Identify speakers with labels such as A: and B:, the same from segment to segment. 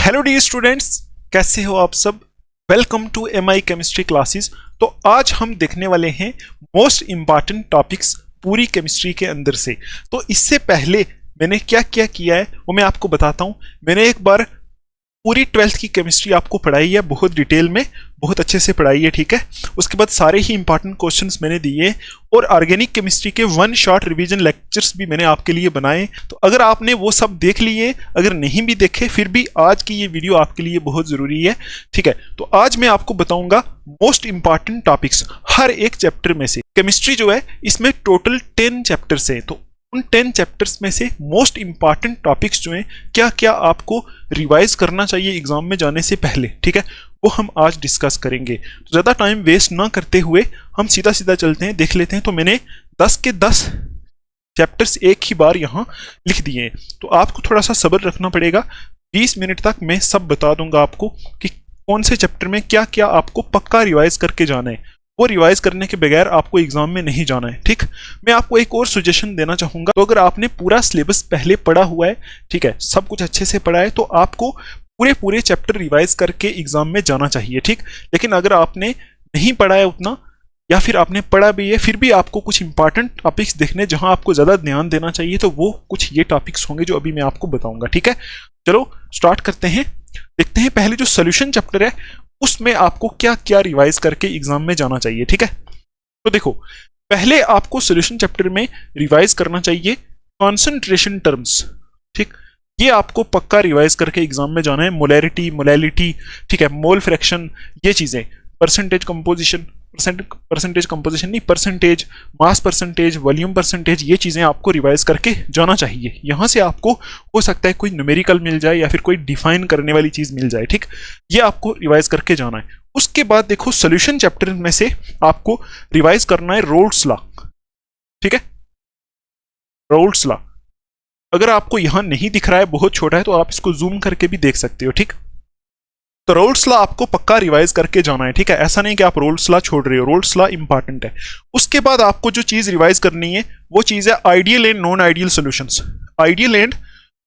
A: Hello dear students, कैसे हो आप सब। Welcome to MI chemistry classes. तो आज हम देखने वाले हैं मोस्ट इम्पॉर्टेंट टॉपिक्स पूरी केमिस्ट्री के अंदर से। तो इससे पहले मैंने क्या क्या किया है वो मैं आपको बताता हूँ। मैंने एक बार पूरी 12th की केमिस्ट्री आपको पढ़ाई है, बहुत डिटेल में, बहुत अच्छे से पढ़ाई है, ठीक है। उसके बाद सारे ही इंपॉर्टेंट क्वेश्चंस मैंने दिए और ऑर्गेनिक केमिस्ट्री के 1 शॉर्ट रिवीजन लेक्चर्स भी मैंने आपके लिए बनाए। तो अगर आपने वो सब देख लिए, अगर नहीं भी देखे, फिर भी आज की ये वीडियो आपके लिए बहुत ज़रूरी है, ठीक है। तो आज मैं आपको बताऊंगा मोस्ट इंपॉर्टेंट टॉपिक्स हर एक चैप्टर में से। केमिस्ट्री जो है इसमें टोटल 10 चैप्टर्स हैं, तो उन 10 चैप्टर्स में से मोस्ट इंपॉर्टेंट टॉपिक्स जो हैं, क्या क्या आपको रिवाइज करना चाहिए एग्जाम में जाने से पहले, ठीक है, वो हम आज डिस्कस करेंगे। तो ज़्यादा टाइम वेस्ट ना करते हुए हम सीधा सीधा चलते हैं, देख लेते हैं। तो मैंने 10 के 10 चैप्टर्स एक ही बार यहाँ लिख दिए हैं, तो आपको थोड़ा सा सब्र रखना पड़ेगा। 20 मिनट तक मैं सब बता दूंगा आपको कि कौन से चैप्टर में क्या क्या आपको पक्का रिवाइज करके जाना है। वो रिवाइज करने के बगैर आपको एग्जाम में नहीं जाना है, ठीक। मैं आपको एक और सजेशन देना चाहूंगा। तो अगर आपने पूरा सिलेबस पहले पढ़ा हुआ है, ठीक है, सब कुछ अच्छे से पढ़ा है, तो आपको पूरे चैप्टर रिवाइज करके एग्जाम में जाना चाहिए, ठीक। लेकिन अगर आपने नहीं पढ़ा है उतना, या फिर आपने पढ़ा भी है फिर भी आपको कुछ इंपॉर्टेंट टॉपिक्स देखने जहां आपको ज्यादा ध्यान देना चाहिए, तो वो कुछ ये टॉपिक्स होंगे जो अभी मैं आपको बताऊंगा, ठीक है। चलो स्टार्ट करते हैं, देखते हैं पहले जो सोल्यूशन चैप्टर है उसमें आपको क्या क्या रिवाइज करके एग्जाम में जाना चाहिए, ठीक है। तो देखो, पहले आपको सॉल्यूशन चैप्टर में रिवाइज करना चाहिए कंसंट्रेशन टर्म्स, ठीक। ये आपको पक्का रिवाइज करके एग्जाम में जाना है। मोलैरिटी, मोलैलिटी, ठीक है, मोल फ्रैक्शन, ये चीजें, परसेंटेज कंपोजिशन, परसेंटेज कंपोजिशन नहीं, percentage, mass percentage, volume percentage, ये चीजें आपको रिवाइज करके जाना चाहिए। यहां से आपको हो सकता है कोई न्यूमेरिकल मिल जाए या फिर कोई डिफाइन करने वाली चीज मिल जाए, ठीक। ये आपको रिवाइज करके जाना है। उसके बाद देखो, सोल्यूशन चैप्टर में से आपको रिवाइज करना है रोल्स लॉ, ठीक है, रोल्स लॉ। अगर आपको यहां नहीं दिख रहा है, बहुत छोटा है, तो आप इसको जूम करके भी देख सकते हो, ठीक। तो रोल्स लॉ आपको पक्का रिवाइज करके जाना है, ठीक है। ऐसा नहीं कि आप रोल्स लॉ छोड़ रहे हो, रोल्स लॉ इंपॉर्टेंट है। उसके बाद आपको जो चीज रिवाइज करनी है वो चीज है ideal and non ideal solutions. Ideal and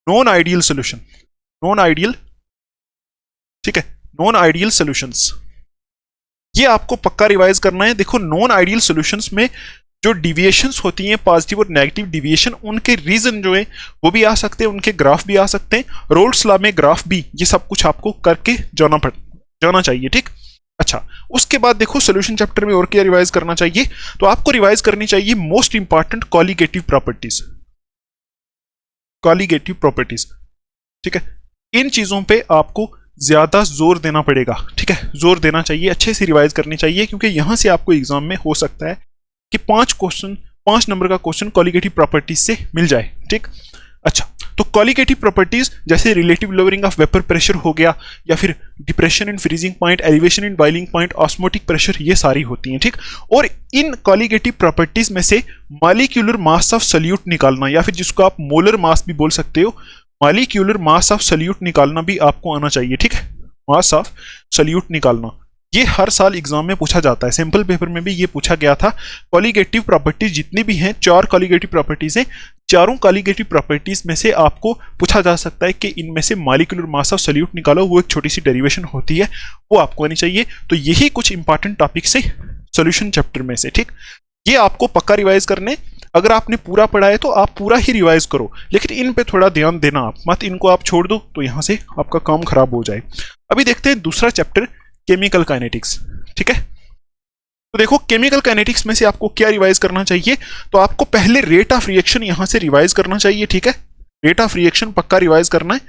A: non ideal solution, non ideal, ठीक है, नॉन आइडियल सॉल्यूशंस, ये आपको पक्का रिवाइज करना है। देखो, नॉन आइडियल सॉल्यूशंस में जो डिविएशंस होती हैं, पॉजिटिव और नेगेटिव डिविएशन, उनके रीजन जो है वो भी आ सकते हैं, उनके ग्राफ भी आ सकते हैं, रोल्स लॉ में ग्राफ भी, ये सब कुछ आपको करके जाना चाहिए, ठीक। अच्छा, उसके बाद देखो सॉल्यूशन चैप्टर में और क्या रिवाइज करना चाहिए। तो आपको रिवाइज करनी चाहिए most important colligative properties, colligative properties, ठीक है। इन चीजों पे आपको ज्यादा जोर देना पड़ेगा, ठीक है, जोर देना चाहिए, अच्छे से रिवाइज करनी चाहिए, क्योंकि यहां से आपको एग्जाम में हो सकता है कि 5 नंबर का क्वेश्चन कॉलिगेटिव प्रॉपर्टीज से मिल जाए, ठीक। अच्छा, तो कॉलिगेटिव प्रॉपर्टीज जैसे relative lowering of vapour pressure हो गया, या फिर depression in freezing point, elevation in boiling point, osmotic pressure, ये सारी होती हैं, ठीक। और इन कॉलिगेटिव प्रॉपर्टीज में से मॉलिक्यूलर मास ऑफ सॉल्यूट निकालना, या फिर जिसको आप मोलर मास भी बोल सकते हो, मॉलिक्यूलर मास ऑफ सॉल्यूट निकालना भी आपको आना चाहिए, ठीक है। मास ऑफ सॉल्यूट निकालना, ये हर साल एग्जाम में पूछा जाता है, सैंपल पेपर में भी ये पूछा गया था। कॉलिगेटिव प्रॉपर्टीज जितनी भी हैं, 4 कॉलिगेटिव प्रॉपर्टीज हैं, चारों कॉलिगेटिव प्रॉपर्टीज में से आपको पूछा जा सकता है कि इनमें से मॉलिक्यूलर मास ऑफ सॉल्यूट निकालो, वो एक छोटी सी डेरिवेशन होती है, वो आपको आनी चाहिए। तो यही कुछ इंपॉर्टेंट टॉपिक्स है सॉल्यूशन चैप्टर में से, ठीक। ये आपको पक्का रिवाइज करने, अगर आपने पूरा पढ़ा है तो आप पूरा ही रिवाइज करो, लेकिन इन पे थोड़ा ध्यान देना, आप मत इनको आप छोड़ दो तो यहां से आपका काम खराब हो जाए। अभी देखते हैं दूसरा चैप्टर, केमिकल काइनेटिक्स, ठीक है। तो देखो, केमिकल काइनेटिक्स में से आपको क्या रिवाइज करना चाहिए। तो आपको पहले रेट ऑफ रिएक्शन यहां से रिवाइज करना चाहिए, ठीक है। रेट ऑफ रिएक्शन पक्का रिवाइज करना है,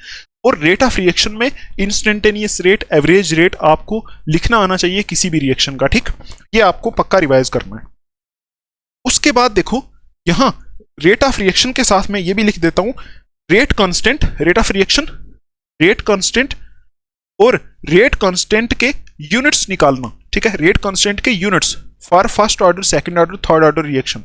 A: और रेट ऑफ रिएक्शन में इंस्टेंटेनियस रेट, एवरेज रेट आपको लिखना आना चाहिए किसी भी रिएक्शन का, ठीक। ये आपको पक्का रिवाइज करना है। उसके बाद देखो, यहां रेट ऑफ रिएक्शन के साथ में ये भी लिख देता हूं, rate constant, rate of reaction, rate constant, और रेट कांस्टेंट के यूनिट्स निकालना, ठीक है। रेट कांस्टेंट के units for first order, second order, third order reaction,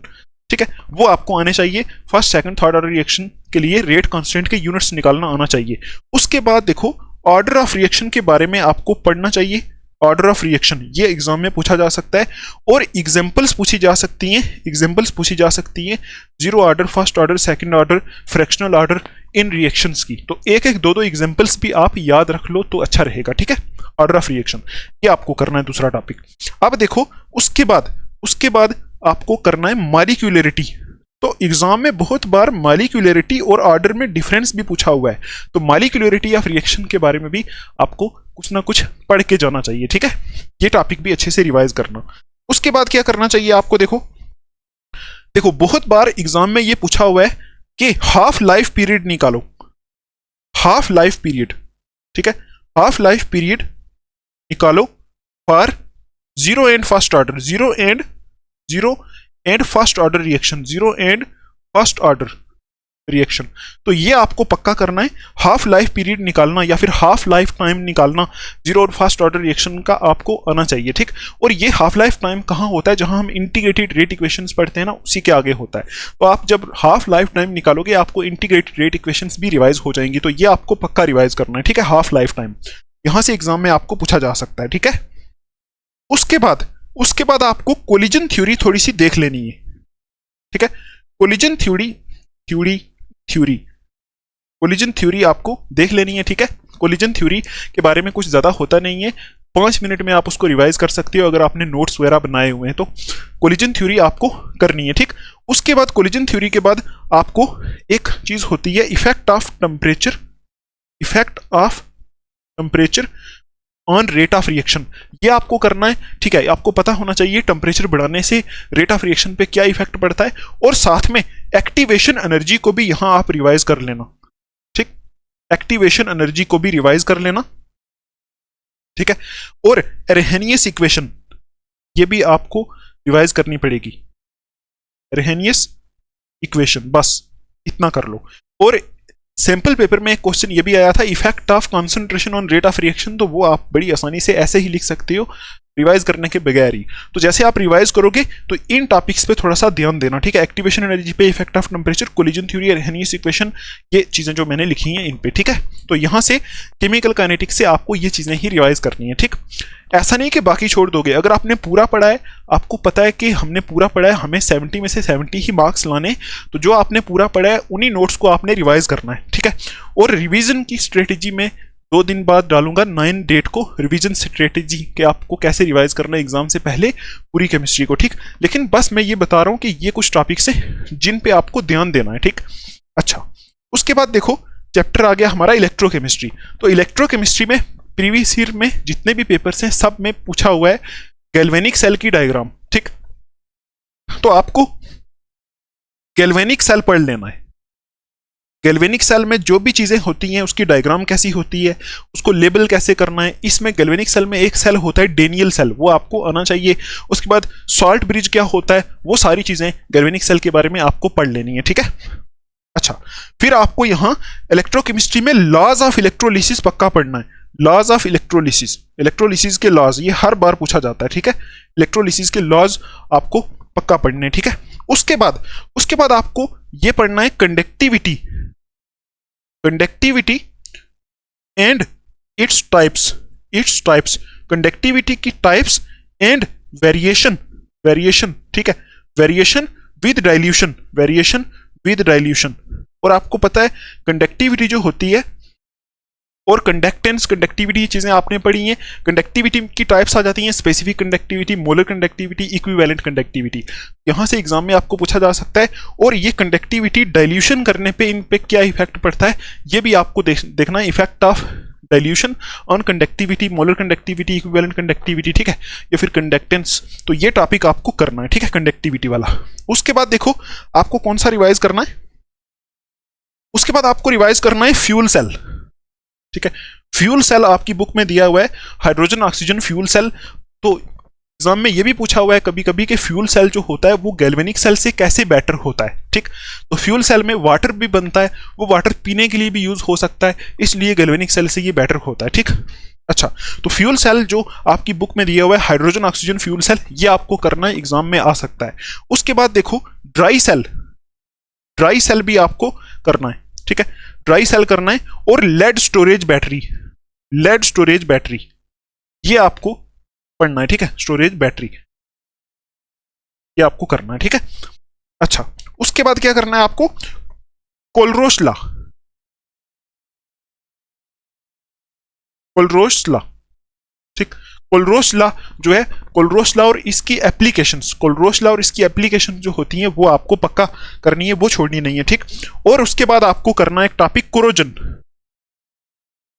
A: ठीक है, वो आपको आने चाहिए। First, second, third order reaction के लिए रेट कांस्टेंट के यूनिट्स निकालना आना चाहिए। उसके बाद देखो, ऑर्डर ऑफ रिएक्शन के बारे में आपको पढ़ना चाहिए, ऑर्डर ऑफ रिएक्शन, ये एग्जाम में पूछा जा सकता है। और एग्जांपल्स पूछी जा सकती हैं, एग्जांपल्स पूछी जा सकती हैं zero order, first order, second order, fractional order in reactions की। तो एक एक दो दो एग्जांपल्स भी आप याद रख लो तो अच्छा रहेगा, ठीक है। ऑर्डर ऑफ रिएक्शन ये आपको करना है दूसरा टॉपिक। अब देखो उसके बाद आपको करना है मॉलिक्यूलरिटी। तो एग्जाम में बहुत बार मॉलिक्यूलरिटी और ऑर्डर में डिफरेंस भी पूछा हुआ है, तो मॉलिक्यूलरिटी ऑफ रिएक्शन के बारे में भी आपको कुछ ना कुछ पढ़ के जाना चाहिए, ठीक है। ये टॉपिक भी अच्छे से रिवाइज करना। उसके बाद क्या करना चाहिए आपको, देखो बहुत बार एग्जाम में ये पूछा हुआ है कि हाफ लाइफ पीरियड निकालो, हाफ लाइफ पीरियड, ठीक है। हाफ लाइफ पीरियड निकालो for zero and first order, zero and first order reaction, zero and first order reaction. तो ये आपको पक्का करना है, हाफ लाइफ पीरियड निकालना या फिर हाफ लाइफ टाइम निकालना जीरो और फर्स्ट ऑर्डर रिएक्शन का आपको आना चाहिए, ठीक। और ये हाफ लाइफ टाइम कहाँ होता है, जहां हम इंटीग्रेटेड रेट इक्वेशंस पढ़ते हैं ना, उसी के आगे होता है। तो आप जब हाफ लाइफ टाइम निकालोगे आपको इंटीग्रेटेड रेट इक्वेशंस भी रिवाइज हो जाएंगी, तो ये आपको पक्का रिवाइज करना है, ठीक है। हाफ लाइफ टाइम यहां से एग्जाम में आपको पूछा जा सकता है, ठीक है। उसके बाद आपको कोलिजन थ्योरी थोड़ी सी देख लेनी है, ठीक है। कोलिजन थ्योरी आपको देख लेनी है, ठीक है। कोलिजन थ्योरी के बारे में कुछ ज्यादा होता नहीं है, 5 मिनट में आप उसको रिवाइज कर सकते हो अगर आपने नोट्स वगैरह बनाए हुए हैं तो। कोलिजन थ्योरी आपको करनी है, ठीक। उसके बाद कोलिजन थ्योरी के बाद आपको एक चीज होती है effect of temperature on rate of reaction, ये आपको करना है, ठीक है। आपको पता होना चाहिए टेम्परेचर बढ़ाने से रेट ऑफ रिएक्शन पे क्या इफेक्ट पड़ता है, और साथ में एक्टिवेशन एनर्जी को भी यहां आप रिवाइज कर लेना, ठीक। एक्टिवेशन एनर्जी को भी रिवाइज कर लेना, ठीक है। और एरहेनियस इक्वेशन ये भी आपको रिवाइज करनी पड़ेगी, एरहेनियस इक्वेशन, बस इतना कर लो। और सैंपल पेपर में एक क्वेश्चन ये भी आया था effect of concentration on rate of reaction, तो वो आप बड़ी आसानी से ऐसे ही लिख सकते हो रिवाइज करने के बगैर ही। तो जैसे आप रिवाइज करोगे तो इन टॉपिक्स पे थोड़ा सा ध्यान देना, ठीक है। एक्टिवेशन एनर्जी पे, effect of temperature, collision theory, Arrhenius equation, ये चीजें जो मैंने लिखी हैं इन पे, ठीक है। तो यहां से केमिकल काइनेटिक्स से आपको ये चीजें ही रिवाइज करनी है, ठीक। ऐसा नहीं कि बाकी छोड़ दोगे, अगर आपने पूरा पढ़ा है, आपको पता है कि हमने पूरा पढ़ा है, हमें 70 में से 70 ही मार्क्स लाने, तो जो आपने पूरा पढ़ा है उन्हीं नोट्स को आपने रिवाइज करना है, ठीक है। और रिवीजन की स्ट्रेटेजी में 2 दिन बाद डालूंगा 9 डेट को, रिवीजन स्ट्रेटेजी के आपको कैसे रिवाइज करना है एग्जाम से पहले पूरी केमिस्ट्री को, ठीक। लेकिन बस मैं ये बता रहा हूं कि ये कुछ टॉपिक्स हैं जिन पे आपको ध्यान देना है, ठीक। अच्छा, उसके बाद देखो चैप्टर आ गया हमारा इलेक्ट्रोकेमिस्ट्री। तो इलेक्ट्रोकेमिस्ट्री में प्रीवियस ईयर में जितने भी पेपर्स हैं सब में पूछा हुआ है गैल्वेनिक सेल की डायग्राम, ठीक। तो आपको गैल्वेनिक सेल पढ़ लेना है। गैल्वेनिक सेल में जो भी चीजें होती हैं उसकी डायग्राम कैसी होती है, उसको लेबल कैसे करना है। इसमें गैल्वेनिक सेल में एक सेल होता है डेनियल सेल, वो आपको आना चाहिए। उसके बाद सॉल्ट ब्रिज क्या होता है, वो सारी चीजें गैल्वेनिक सेल के बारे में आपको पढ़ लेनी है, ठीक है। अच्छा, फिर आपको यहां इलेक्ट्रोकेमिस्ट्री में लॉज ऑफ इलेक्ट्रोलिसिस पक्का पढ़ना है। लॉज ऑफ इलेक्ट्रोलिसिस के लॉज, ये हर बार पूछा जाता है, ठीक है। इलेक्ट्रोलिसिस के लॉज आपको पक्का पढ़ने हैं, ठीक है। उसके बाद आपको ये पढ़ना है conductivity and its types, conductivity की टाइप्स एंड वेरिएशन, ठीक है। वेरिएशन विद डाइल्यूशन, और आपको पता है कंडक्टिविटी जो होती है और कंडक्टेंस, कंडक्टिविटी चीजें आपने पढ़ी हैं। कंडक्टिविटी की टाइप्स आ जाती हैं specific conductivity, molar conductivity, equivalent conductivity. यहां से एग्जाम में आपको पूछा जा सकता है। और ये कंडक्टिविटी डाइल्यूशन करने पे इन पे क्या इफेक्ट पड़ता है ये भी आपको देखना है, effect of dilution on conductivity, molar conductivity, equivalent conductivity, ठीक है, या फिर कंडक्टेंस। तो ये टॉपिक आपको करना है, ठीक है, कंडक्टिविटी वाला। उसके बाद देखो आपको कौन सा रिवाइज करना है, उसके बाद आपको रिवाइज करना है फ्यूल सेल, ठीक है। फ्यूल सेल आपकी बुक में दिया हुआ है हाइड्रोजन ऑक्सीजन फ्यूल सेल। तो एग्जाम में ये भी पूछा हुआ है कभी कभी कि फ्यूल सेल जो होता है वो गैल्वेनिक सेल से कैसे बेटर होता है, ठीक। तो फ्यूल सेल में वाटर भी बनता है, वो वाटर पीने के लिए भी यूज हो सकता है, इसलिए गैल्वेनिक सेल से ये बेटर होता है, ठीक। अच्छा, तो फ्यूल सेल जो आपकी बुक में दिया हुआ है हाइड्रोजन ऑक्सीजन फ्यूल सेल, ये आपको करना है, एग्जाम में आ सकता है। उसके बाद देखो ड्राई सेल भी आपको करना है, ठीक है, ड्राई सेल करना है। और लेड स्टोरेज बैटरी, ये आपको पढ़ना है, ठीक है, स्टोरेज बैटरी, ये आपको करना है, ठीक है। अच्छा, उसके बाद क्या करना है आपको, कोलरोस लॉ, कोलरोस लॉ, ठीक। कोलरोस लॉ जो है, कोलरोस लॉ और इसकी एप्लीकेशंस, कोलरोस लॉ और इसकी एप्लीकेशन जो होती हैं वो आपको पक्का करनी है, वो छोड़नी नहीं है, ठीक। और उसके बाद आपको करना है एक टॉपिक कोरोजन,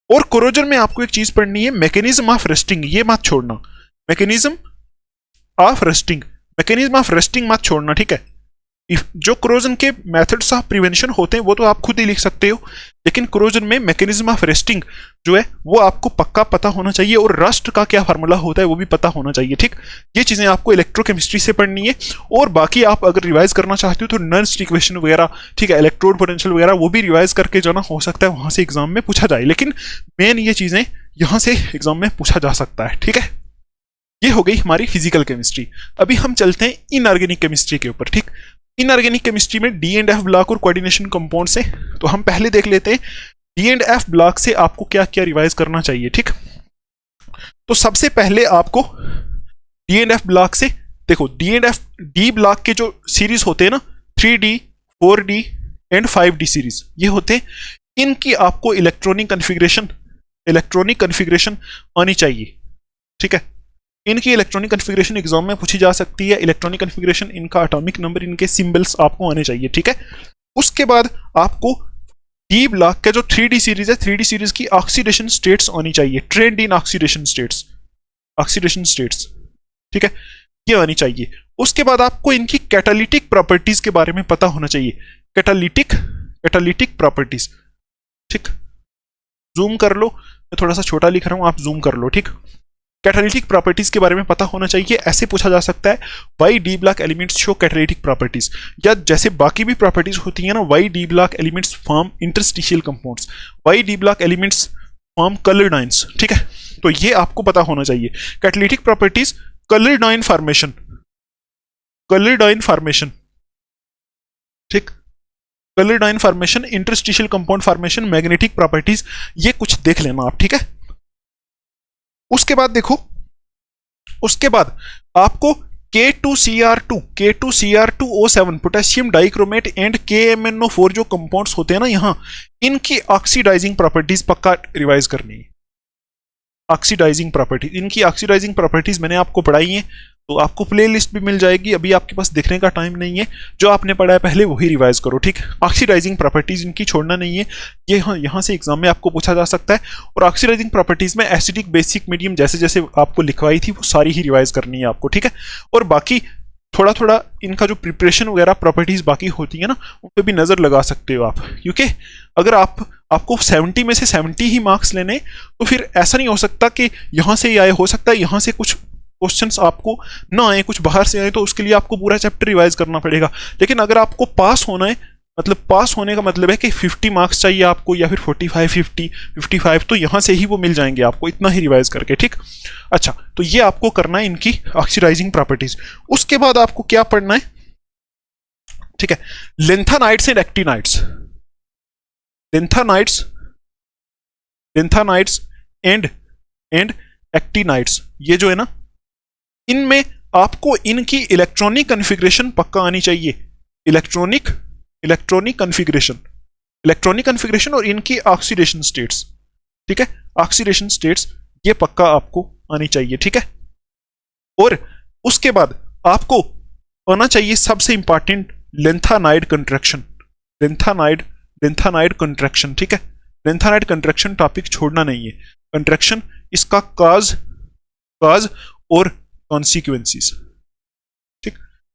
A: और कोरोजन में आपको एक चीज पढ़नी है, मैकेनिज्म ऑफ रस्टिंग, ये मत छोड़ना, mechanism of rusting, mechanism of rusting मत छोड़ना, ठीक है। जो कोरोजन के मेथड्स ऑफ प्रिवेंशन होते हैं वो तो आप खुद ही लिख सकते हो, लेकिन कोरोजन में मैकेनिज्म ऑफ रस्टिंग जो है वो आपको पक्का पता होना चाहिए, और रस्ट का क्या फार्मूला होता है वो भी पता होना चाहिए, ठीक। ये चीजें आपको इलेक्ट्रोकेमिस्ट्री से पढ़नी है। और बाकी आप अगर रिवाइज करना चाहते हो तो नॉन इक्वेशन वगैरह, ठीक है, इलेक्ट्रोड पोटेंशियल वगैरह, वो भी रिवाइज करके जाना, हो सकता है वहां से एग्जाम में पूछा जाए, लेकिन मेन ये चीजें यहां से एग्जाम में पूछा जा सकता है, ठीक है। ये हो गई हमारी फिजिकल केमिस्ट्री। अभी हम चलते हैं इनऑर्गेनिक केमिस्ट्री के ऊपर, ठीक। इनऑर्गेनिक केमिस्ट्री में डी एंड एफ ब्लॉक और कोऑर्डिनेशन कंपाउंड से, तो हम पहले देख लेते हैं डी एंड एफ ब्लॉक से आपको क्या क्या रिवाइज करना चाहिए, ठीक। तो सबसे पहले आपको डी एंड एफ ब्लॉक से देखो, D and F D block के जो सीरीज होते हैं ना, 3D 4D and 5D series, ये होते हैं, इनकी आपको इलेक्ट्रॉनिक कन्फिग्रेशन आनी चाहिए, ठीक है। इनकी इलेक्ट्रॉनिक कन्फिग्रेशन एग्जाम में पूछी जा सकती है, इलेक्ट्रॉनिक कन्फिग्रेशन, इनका एटॉमिक नंबर, इनके सिंबल्स आपको आने चाहिए, ठीक है। उसके बाद आपको डी ब्लॉक का जो 3D सीरीज है, 3D सीरीज की ऑक्सीडेशन स्टेट्स आनी चाहिए, ट्रेंड इन ऑक्सीडेशन स्टेट्स, ठीक है, ये आनी चाहिए। उसके बाद आपको इनकी कैटालिटिक प्रॉपर्टीज के बारे में पता होना चाहिए, कैटालिटिक प्रॉपर्टीज, ठीक। जूम कर लो, मैं थोड़ा सा छोटा लिख रहा हूं, आप जूम कर लो, ठीक। कैटालिटिक प्रॉपर्टीज के बारे में पता होना चाहिए। ऐसे पूछा जा सकता है, why D block elements show catalytic properties, या जैसे बाकी भी प्रॉपर्टीज होती है ना, why D block elements form interstitial compounds, why D block elements form coloured ions, ठीक है। तो ये आपको पता होना चाहिए। Catalytic properties, coloured ion formation, ठीक, coloured ion formation, interstitial compound formation, magnetic properties, ये कुछ देख लेना आप, ठीक है। उसके बाद देखो, उसके बाद आपको K2Cr2O7 potassium dichromate and KMnO4 जो कंपाउंड्स होते हैं ना यहां, इनकी ऑक्सीडाइजिंग प्रॉपर्टीज पक्का रिवाइज करनी है। ऑक्सीडाइजिंग प्रॉपर्टीज, इनकी ऑक्सीडाइजिंग प्रॉपर्टीज मैंने आपको पढ़ाई है, तो आपको प्लेलिस्ट भी मिल जाएगी, अभी आपके पास देखने का टाइम नहीं है, जो आपने पढ़ा है पहले वही रिवाइज करो, ठीक। ऑक्सीडाइजिंग प्रॉपर्टीज इनकी छोड़ना नहीं है, ये यहाँ से एग्जाम में आपको पूछा जा सकता है। और ऑक्सीडाइजिंग प्रॉपर्टीज में एसिडिक, बेसिक, मीडियम जैसे जैसे आपको लिखवाई थी वो सारी ही रिवाइज करनी है आपको, ठीक है। और बाकी थोड़ा थोड़ा इनका जो प्रिपरेशन वगैरह प्रॉपर्टीज बाकी होती है ना, उन पर भी नजर लगा सकते हो आप, क्योंकि अगर आपको 70 में से 70 ही मार्क्स लेने, तो फिर ऐसा नहीं हो सकता कि यहाँ से ही आए, हो सकता है यहाँ से कुछ क्वेश्चंस आपको ना आए, कुछ बाहर से आए, तो उसके लिए आपको पूरा चैप्टर रिवाइज करना पड़ेगा। लेकिन अगर आपको पास होना है, मतलब पास होने का मतलब है कि 50 मार्क्स चाहिए आपको, या फिर 45, 50, 55, तो यहां से ही वो मिल जाएंगे आपको, इतना ही रिवाइज करके, ठीक। अच्छा, तो ये आपको करना है इनकी ऑक्सीडाइजिंग प्रॉपर्टीज। उसके बाद आपको क्या पढ़ना है, ठीक है, लेंथानाइड्स एंड एक्टिनाइड्स, लेंथानाइड्स एंड एक्टिनाइड्स, ये जो है ना, इनमें आपको इनकी इलेक्ट्रॉनिक कन्फिग्रेशन पक्का आनी चाहिए, इलेक्ट्रॉनिक कन्फिग्रेशन और इनकी ऑक्सीडेशन स्टेट्स, ठीक है, ऑक्सीडेशन स्टेट्स ये पक्का आपको आनी चाहिए, ठीक है। और उसके बाद आपको आना चाहिए सबसे इंपॉर्टेंट लेंथानाइड कंट्रैक्शन, लेंथानाइड कंट्रैक्शन, ठीक है। लेंथानाइड कंट्रैक्शन टॉपिक छोड़ना नहीं है, कंट्रैक्शन, इसका काज और कॉन्सिक्वेंसेस, ठीक।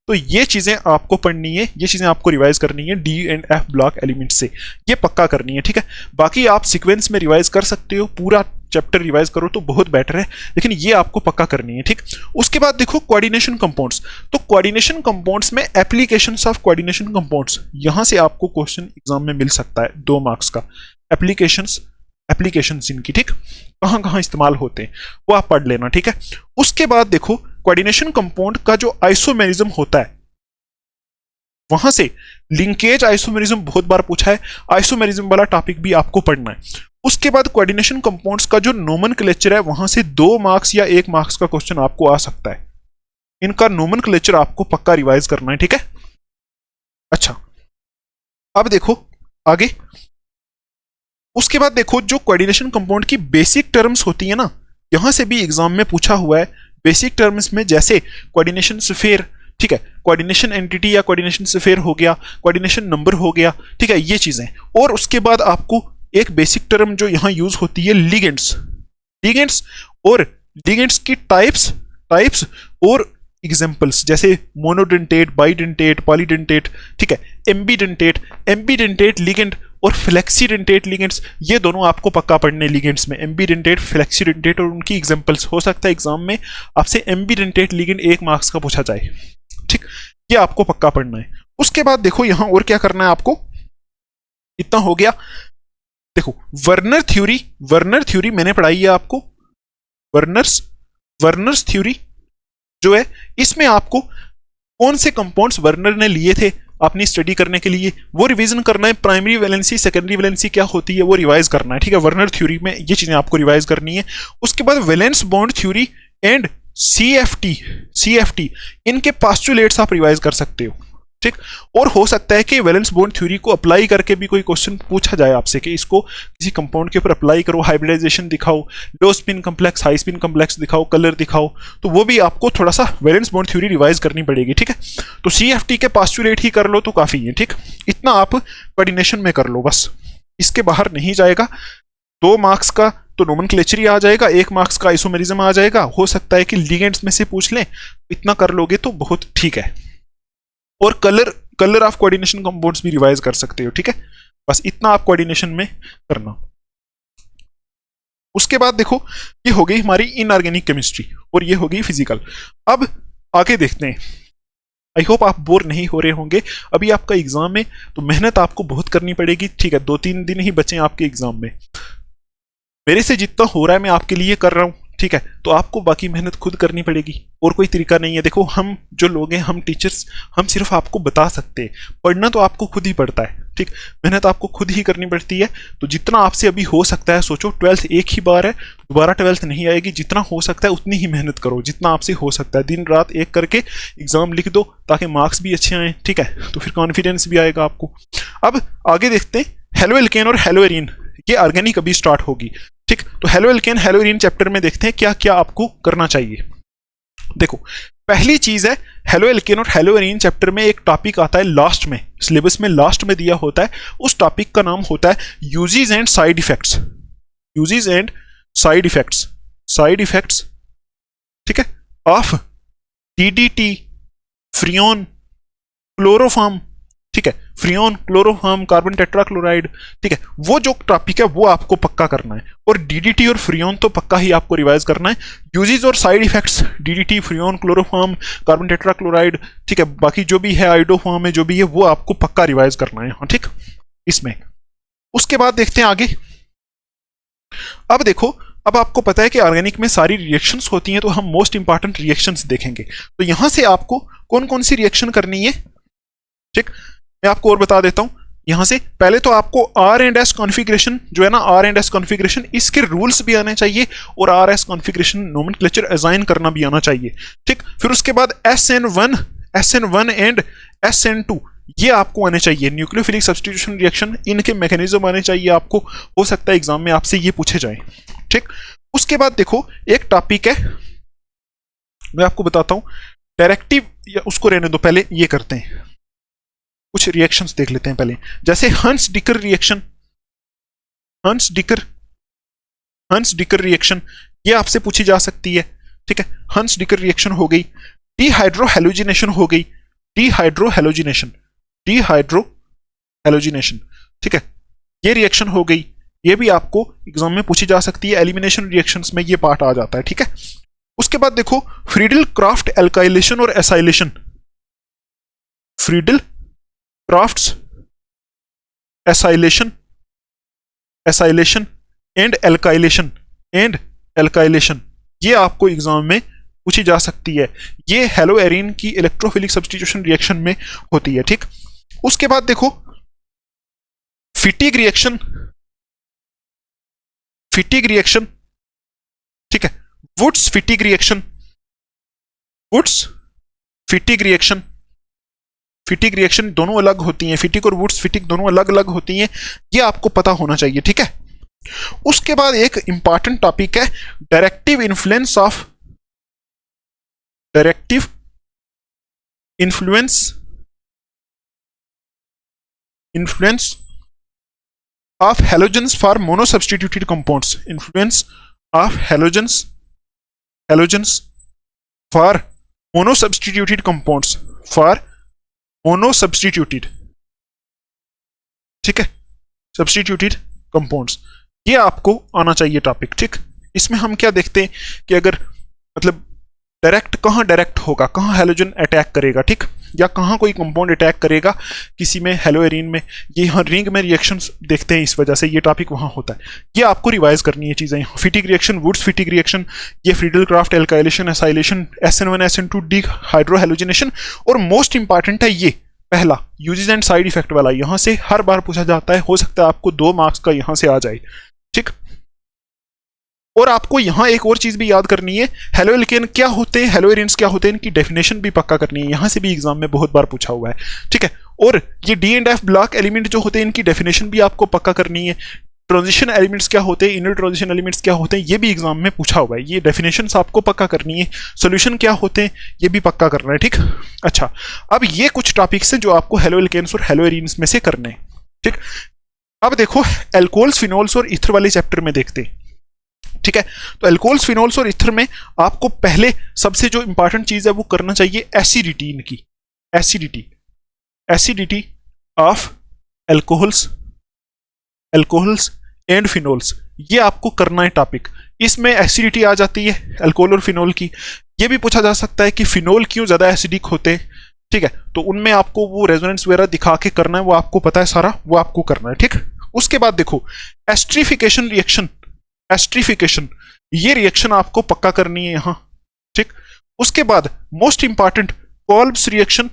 A: तो ये चीजें आपको पढ़नी है, ये चीजें आपको रिवाइज करनी है D and F block element से, ये पक्का करनी है, ठीक है। बाकी आप सीक्वेंस में रिवाइज कर सकते हो, पूरा चैप्टर रिवाइज करो तो बहुत बेटर है, लेकिन ये आपको पक्का करनी है, ठीक। उसके बाद देखो कोऑर्डिनेशन कंपाउंड्स, तो कोऑर्डिनेशन कंपाउंड्स में एप्लीकेशंस ऑफ कोऑर्डिनेशन कंपाउंड्स, यहां से आपको क्वेश्चन एग्जाम में मिल सकता है 2 मार्क्स का। एप्लीकेशंस इनकी, ठीक, कहां कहां इस्तेमाल होते हैं वो आप पढ़ लेना, ठीक है। उसके बाद देखो कोऑर्डिनेशन कंपाउंड का जो आइसोमेरिज्म होता है, वहां से लिंकेज आइसोमेरिज्म बहुत बार पूछा है, आइसोमेरिज्म वाला टॉपिक भी आपको पढ़ना है। उसके बाद कोऑर्डिनेशन कंपाउंड्स का जो नोमेनक्लेचर है वहां से 2 मार्क्स या 1 मार्क्स का क्वेश्चन आपको आ सकता है। इनका नोमेनक्लेचर आपको पक्का रिवाइज करना है, ठीक है। अच्छा, अब देखो आगे। उसके बाद देखो जो कोऑर्डिनेशन कंपाउंड की बेसिक टर्म्स होती है ना, यहां से भी एग्जाम में पूछा हुआ है। बेसिक टर्म्स में जैसे कोऑर्डिनेशन स्फीयर, ठीक है, कोऑर्डिनेशन एंटिटी या कोऑर्डिनेशन स्फीयर हो गया, कोऑर्डिनेशन नंबर हो गया, ठीक है, ये चीजें। और उसके बाद आपको एक बेसिक टर्म जो यहां यूज होती है लिगेंड्स, लिगेंड्स और लिगेंड्स की टाइप्स और एग्जांपल्स, जैसे मोनोडेंटेट, बाइडेंटेट, पॉलीडेंटेट, ठीक है, एम्बीडेंटेट लिगेंड और फ्लेक्सीडेंटेट लिगेंड्स, ये दोनों आपको पक्का पढ़ने लिगेंड्स में। एम्बीडेंटेट, फ्लेक्सीडेंटेट और उनकी एग्जांपल्स। हो सकता है एग्जाम में आपसे एम्बीडेंटेट लिगेंड 1 मार्क्स का पूछा जाए, ठीक, ये आपको पक्का पढ़ना है। उसके बाद देखो यहां और क्या करना है आपको, इतना हो गया। देखो वर्नर थ्योरी मैंने पढ़ाई है आपको। वर्नर्स थ्योरी जो है, इसमें आपको कौन से कंपाउंड्स वर्नर ने लिए थे अपनी स्टडी करने के लिए वो रिवीजन करना है। प्राइमरी वैलेंसी, सेकेंडरी वैलेंसी क्या होती है वो रिवाइज करना है, ठीक है। वर्नर थ्योरी में ये चीजें आपको रिवाइज करनी है। उसके बाद valence bond theory and CFT, इनके पोस्टुलेट्स आप रिवाइज कर सकते हो, ठीक। और हो सकता है कि वैलेंस बॉन्ड थ्योरी को अप्लाई करके भी कोई क्वेश्चन पूछा जाए आपसे कि इसको किसी कंपाउंड के ऊपर अप्लाई करो, हाइब्रिडाइजेशन दिखाओ, लो spin complex, high spin complex दिखाओ, कलर दिखाओ, तो वो भी आपको थोड़ा सा वैलेंस बॉन्ड थ्योरी रिवाइज करनी पड़ेगी, ठीक है। तो सीएफटी के पोस्टुलेट ही कर लो तो काफी है, ठीक। इतना आप कोऑर्डिनेशन में कर लो बस, इसके बाहर नहीं जाएगा। 2 मार्क्स का तो नोमेनक्लेचर ही आ जाएगा, 1 मार्क्स का आइसोमेरिज्म आ जाएगा। हो सकता है कि लिगेंड्स में से पूछ लें, इतना कर लोगे तो बहुत ठीक है। और कलर ऑफ कोऑर्डिनेशन कंपाउंड्स भी रिवाइज कर सकते हो, ठीक है। बस इतना आप कोऑर्डिनेशन में करना। उसके बाद देखो ये हो गई हमारी इनऑर्गेनिक केमिस्ट्री और ये हो गई फिजिकल। अब आगे देखते हैं। आई होप आप बोर नहीं हो रहे होंगे। अभी आपका एग्जाम है तो मेहनत आपको बहुत करनी पड़ेगी, ठीक है। 2-3 दिन ही बचे आपके एग्जाम में। मेरे से जितना हो रहा है मैं आपके लिए कर रहा हूं, ठीक है। तो आपको बाकी मेहनत खुद करनी पड़ेगी और कोई तरीका नहीं है। देखो हम जो लोग हैं, हम टीचर्स, हम सिर्फ आपको बता सकते हैं, पढ़ना तो आपको खुद ही पड़ता है, ठीक। मेहनत आपको खुद ही करनी पड़ती है। तो जितना आपसे अभी हो सकता है सोचो, 12th एक ही बार है, दोबारा 12th नहीं आएगी। जितना हो सकता है उतनी ही मेहनत करो, जितना आपसे हो सकता है। दिन रात एक करके एग्जाम लिख दो ताकि मार्क्स भी अच्छे आए, ठीक है। तो फिर कॉन्फिडेंस भी आएगा आपको। अब आगे देखते हैं। हेलो एल्केन और हेलो एरीन, ये ऑर्गेनिक अभी स्टार्ट होगी, ठीक। तो halo alkane hello arene chapter में देखते हैं क्या क्या आपको करना चाहिए। देखो पहली चीज है, हेलो एल्केन और हेलो एरीन चैप्टर में एक टॉपिक आता है लास्ट में, सिलेबस में लास्ट में दिया होता है। उस टॉपिक का नाम होता है uses and side effects. Uses and side effects, ठीक है, ऑफ डीडीटी, फ्रियोन, क्लोरोफॉर्म, ठीक है, फ्रियोन, क्लोरोफॉर्म, कार्बन टेट्राक्लोराइड, ठीक है। वो जो टॉपिक है वो आपको पक्का करना है। और डीडीटी और फ्रियोन तो पक्का ही आपको रिवाइज करना है। यूजेस और side effects, DDT, Freon, chloroform, carbon tetrachloride, ठीक है, बाकी जो भी है आइडोफॉर्म है, जो भी है वो आपको पक्का रिवाइज करना है, हाँ, ठीक, इसमें। उसके बाद देखते हैं आगे। अब देखो, अब आपको पता है कि ऑर्गेनिक में सारी रिएक्शंस होती हैं, तो हम मोस्ट इंपॉर्टेंट रिएक्शंस देखेंगे। तो यहां से आपको कौन कौन सी रिएक्शन करनी है, ठीक, मैं आपको और बता देता हूं। यहां से पहले तो आपको R&S कॉन्फ़िगरेशन जो है ना, R&S कॉन्फ़िगरेशन, इसके रूल्स भी आने चाहिए और RS कॉन्फ़िगरेशन नोमेनक्लेचर असाइन करना भी आना चाहिए, ठीक। फिर उसके बाद SN1 एंड SN2 ये आपको आने चाहिए। न्यूक्लियोफिलिक सब्स्टिट्यूशन रिएक्शन, इनके मैकेनिज्म आने चाहिए आपको। हो सकता है एग्जाम में आपसे ये पूछे जाए, ठीक। उसके बाद देखो एक टॉपिक है, मैं आपको बताता हूं, डायरेक्टिव, या उसको रहने दो, पहले ये करते हैं, कुछ रिएक्शंस देख लेते हैं पहले। जैसे हंस डिकर रिएक्शन, हंस डिकर रिएक्शन ये आपसे पूछी जा सकती है, ठीक है। हंस डिकर रिएक्शन हो गई। डीहाइड्रोहेलोजिनेशन हो गई, डीहाइड्रोहेलोजिनेशन, ठीक है, ये रिएक्शन हो गई। ये भी आपको एग्जाम में पूछी जा सकती है। एलिमिनेशन रिएक्शंस में ये पार्ट आ जाता है, ठीक है। उसके बाद देखो फ्रीडल क्राफ्ट एल्काइलेशन और acylation, Friedel crafts acylation and alkylation, ये आपको एग्जाम में पूछी जा सकती है। ये हेलो एरीन की इलेक्ट्रोफिलिक सब्स्टिट्यूशन रिएक्शन में होती है, ठीक। उसके बाद देखो फिटिग रिएक्शन, फिटिग रिएक्शन, ठीक है, Wurtz Fittig reaction, Wurtz Fittig reaction, Fittig reaction दोनों अलग होती हैं, फिटिग और वुड्स फिटिग दोनों अलग अलग होती हैं, ये आपको पता होना चाहिए, ठीक है। उसके बाद एक इंपॉर्टेंट टॉपिक है directive influence of, directive influence, influence of halogens for monosubstituted compounds, influence of halogens, halogens for monosubstituted compounds, for monosubstituted, ठीक है, सब्स्टिट्यूटेड कंपाउंड्स, ये आपको आना चाहिए टॉपिक, ठीक। इसमें हम क्या देखते हैं कि अगर मतलब डायरेक्ट कहाँ डायरेक्ट होगा, कहाँ हैलोजन अटैक करेगा, ठीक, या कहाँ कोई कंपाउंड अटैक करेगा किसी में, हेलोएरिन में, ये यहाँ रिंग में रिएक्शंस देखते हैं, इस वजह से ये टॉपिक वहाँ होता है, ये आपको रिवाइज करनी है चीज़ें। फिटिग रिएक्शन, वुड्स फिटिग रिएक्शन, ये Friedel craft alkylation, acylation, SN1 SN2 D hydrohalogenation, और मोस्ट इंपॉर्टेंट है ये पहला यूजेस एंड साइड इफेक्ट वाला, यहाँ से हर बार पूछा जाता है, हो सकता है आपको 2 मार्क्स का यहाँ से आ जाए, ठीक। और आपको यहां एक और चीज भी याद करनी है, हेलोएल्केन क्या होते हैं, हेलोएरिन्स क्या होते हैं, इनकी डेफिनेशन भी पक्का करनी है, यहां से भी एग्जाम में बहुत बार पूछा हुआ है, ठीक है। और ये D and F block element जो होते हैं, इनकी डेफिनेशन भी आपको पक्का करनी है। ट्रांजिशन एलिमेंट्स क्या होते हैं, इनर ट्रांजिशन एलिमेंट्स क्या होते हैं, ये भी एग्जाम में पूछा हुआ है, ये डेफिनेशन आपको पक्का करनी है। सोल्यूशन क्या होते हैं, ये भी पक्का करना है, ठीक। अच्छा, अब ये कुछ टॉपिक्स हैं जो आपको हेलोएल्केन्स और हेलोएरिन्स में से करने हैं, ठीक। अब देखो एल्कोहल्स, फिनोल्स और ईथर वाले चैप्टर में देखते हैं, ठीक है। तो एल्कोहल्स, फिनोल्स और ईथर में आपको पहले सबसे जो इंपॉर्टेंट चीज है वो करना चाहिए एसिडिटी, इनकी acidity, acidity of alcohols, alcohols and phenols, ये आपको करना है टॉपिक। इसमें एसिडिटी आ जाती है अल्कोहल और फिनोल की। ये भी पूछा जा सकता है कि फिनोल क्यों ज्यादा एसिडिक होते हैं, ठीक है, तो उनमें आपको वो रेजोनेंस वगैरह दिखा के करना है, वो आपको पता है सारा, वो आपको करना है, ठीक। उसके बाद देखो एस्ट्रिफिकेशन रिएक्शन, एस्ट्रिफिकेशन, ये रिएक्शन आपको पक्का करनी है यहां, ठीक। उसके बाद most important Kolbe's reaction,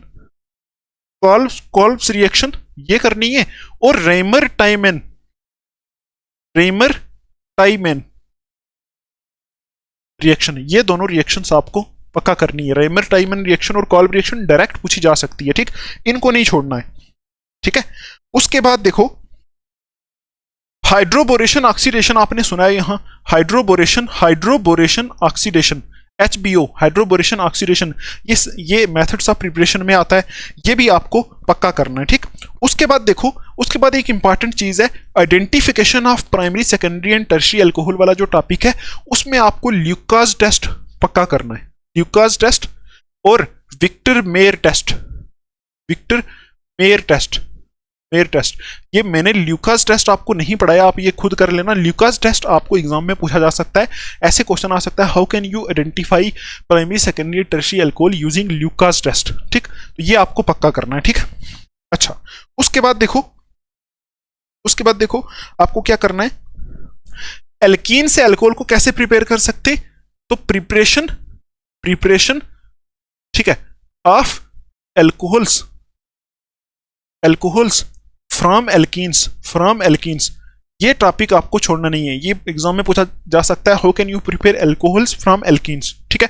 A: Kolbe's reaction ये करनी है, और Reimer Tiemann, Reimer Tiemann reaction, ये दोनों रिएक्शंस आपको पक्का करनी है। रेमर टाइमेन रिएक्शन और कॉल्ब रिएक्शन डायरेक्ट पूछी जा सकती है, ठीक, इनको नहीं छोड़ना है, ठीक है। उसके बाद देखो हाइड्रोबोरेशन ऑक्सीडेशन, आपने सुना है यहां hydroboration, hydroboration oxidation, HBO, hydroboration oxidation, ये मेथड्स ऑफ प्रिपरेशन में आता है, ये भी आपको पक्का करना है, ठीक। उसके बाद देखो, उसके बाद एक इंपॉर्टेंट चीज है identification of primary, secondary and tertiary alcohol वाला जो टॉपिक है, उसमें आपको ल्यूकास टेस्ट पक्का करना है, ल्यूकास टेस्ट और Victor Meyer test, Victor Meyer test, Meyer test, ये मैंने ल्यूकास टेस्ट आपको नहीं पढ़ाया, आप ये खुद कर लेना। ल्यूकास टेस्ट आपको एग्जाम में पूछा जा सकता है, ऐसे क्वेश्चन आ सकता है, how can you identify primary, secondary, tertiary alcohol using Lucas test, ठीक, तो ये आपको पक्का करना है, ठीक। अच्छा, उसके बाद देखो, उसके बाद देखो आपको क्या करना है, एल्कीन से अल्कोहल को कैसे प्रिपेयर कर सकते, तो प्रिपरेशन, प्रिपरेशन, ठीक है, of alcohols, alcohols from alkenes, from alkenes, ये टॉपिक आपको छोड़ना नहीं है, ये एग्जाम में पूछा जा सकता है, how can you prepare alcohols from alkenes, ठीक है।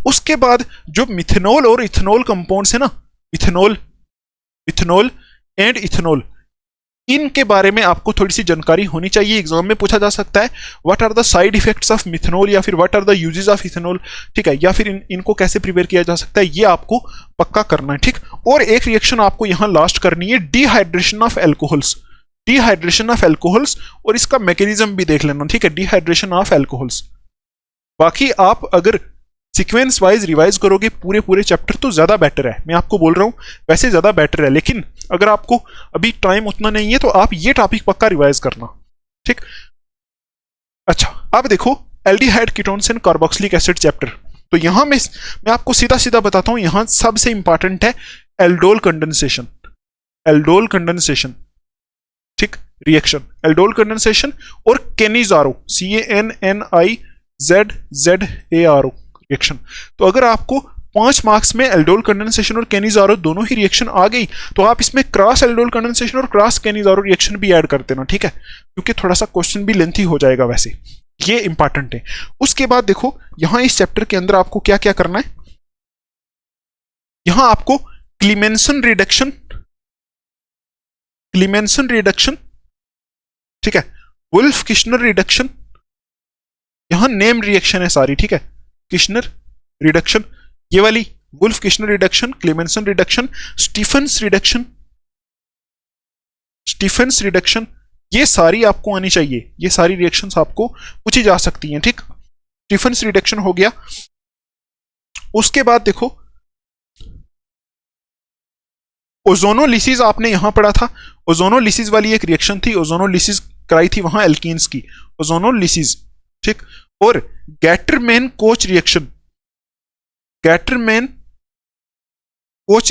A: उसके बाद जो मिथेनॉल और इथेनॉल कंपाउंड्स है ना, इथेनॉल, इथेनॉल एंड इथेनॉल, इनके बारे में आपको थोड़ी सी जानकारी होनी चाहिए, एग्जाम में पूछा जा सकता है, what are the side effects of methanol, या फिर what are the uses of ethanol, ठीक है, या फिर इनको कैसे प्रिपेयर किया जा सकता है, ये आपको पक्का करना है, ठीक। और एक रिएक्शन आपको यहां लास्ट करनी है, dehydration of alcohols, dehydration of alcohols, और इसका मैकेनिज्म भी देख लेना, ठीक है, डिहाइड्रेशन ऑफ एल्कोहल्स। बाकी आप अगर सीक्वेंस वाइज रिवाइज करोगे पूरे पूरे चैप्टर तो ज्यादा बेटर है, मैं आपको बोल रहा हूं, वैसे ज्यादा बेटर है, लेकिन अगर आपको अभी टाइम उतना नहीं है तो आप ये टॉपिक पक्का रिवाइज करना, ठीक। अच्छा, अब देखो aldehyde ketones and carboxylic acid chapter, तो यहां मैं आपको सीधा सीधा बताता हूं, यहां सबसे इंपॉर्टेंट है एल्डोल कंडेंसेशन, एल्डोल कंडेंसेशन, ठीक, रिएक्शन एल्डोल कंडेंसेशन, और केनिजारो, CANNIZZARO रिएक्शन। तो अगर आपको 5 मार्क्स में एल्डोल कंडेंसेशन और कैनिजारो दोनों ही रिएक्शन आ गई, तो आप इसमें क्रॉस एल्डोल कंडेंसेशन और क्रॉस कैनिजारो रिएक्शन भी ऐड कर देना, ठीक है, क्योंकि थोड़ा सा क्वेश्चन भी लेंथी हो जाएगा वैसे, ये इंपॉर्टेंट है। उसके बाद देखो यहां इस चैप्टर के अंदर आपको क्या क्या करना है, यहां आपको क्लीमेंसन रिडक्शन, ठीक है, वुल्फ किश्नर रिडक्शन, यहां नेम रिएक्शन है सारी, ठीक है, किश्नर रिडक्शन, ये वाली Wolff Kishner reduction, Clemmensen reduction, Stephens reduction, ये सारी आपको आनी चाहिए, ये सारी रिएक्शंस आपको पूछी जा सकती हैं, ठीक। स्टीफेंस रिडक्शन हो गया। उसके बाद देखो ओजोनोलिसिस आपने यहां पढ़ा था, ओजोनोलिसिस वाली एक रिएक्शन थी, ओजोनोलिसिस कराई थी वहां एल्कीन्स की, ओजोनोलिसिस, ठीक। और गैटरमैन कोच